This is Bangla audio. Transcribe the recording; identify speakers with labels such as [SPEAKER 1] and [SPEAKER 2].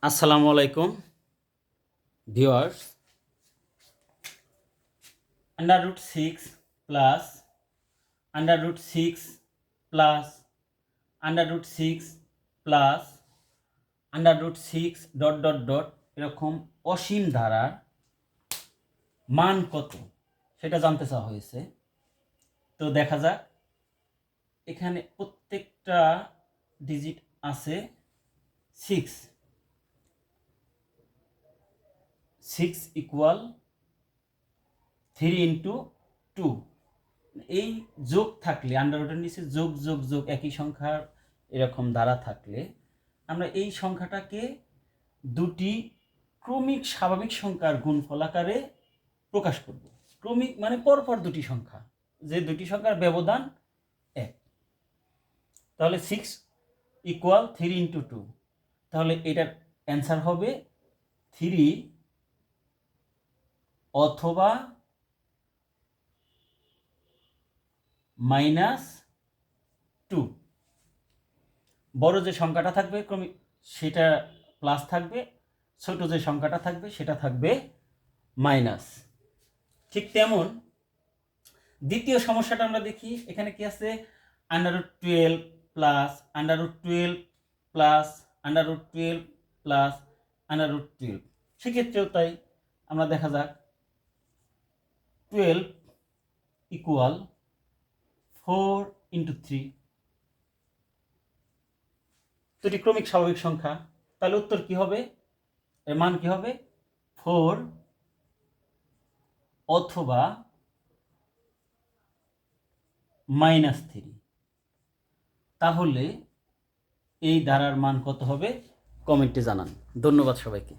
[SPEAKER 1] আসসালামু আলাইকুম viewers. √6 plus √6 plus √6 plus √6 dot dot dot এরকম অসীম ধারার মান কত সেটা জানতে চাওয়া হয়েছে। তো দেখা যাক, এখানে প্রত্যেকটা ডিজিট আছে 6 ইকুয়াল 3 ইন্টু 2। এই যোগ থাকলে আন্ডাররুটের নিচে যোগ যোগ যোগ একই সংখ্যার এরকম দ্বারা থাকলে আমরা এই সংখ্যাটাকে দুটি ক্রমিক স্বাভাবিক সংখ্যার গুণফল আকারে প্রকাশ করব। ক্রমিক মানে পরপর দুটি সংখ্যা, যে দুটি সংখ্যার ব্যবধান 1। তাহলে 6 ইকুয়াল 3 ইন্টু 2, তাহলে এটার অ্যান্সার হবে 3 অথবা -2। বড় যে সংখ্যাটা থাকবে ক্রমিক সেটা প্লাস থাকবে, ছোট যে সংখ্যাটা থাকবে সেটা থাকবে মাইনাস। ঠিক তেমন দ্বিতীয় সমস্যাটা আমরা দেখি। এখানে কি আছে? √12 প্লাস √12 প্লাস √12 প্লাস √12। সেক্ষেত্রেও তাই, আমরা দেখা যাক 12 ইকুয়াল 4 ইন্টু 3। তো এটি ক্রমিক স্বাভাবিক সংখ্যা, তাহলে উত্তর কি হবে? এর মান কি হবে? 4 অথবা -3। তাহলে এই ধারার মান কত হবে? কমেন্টে জানান। ধন্যবাদ সবাইকে।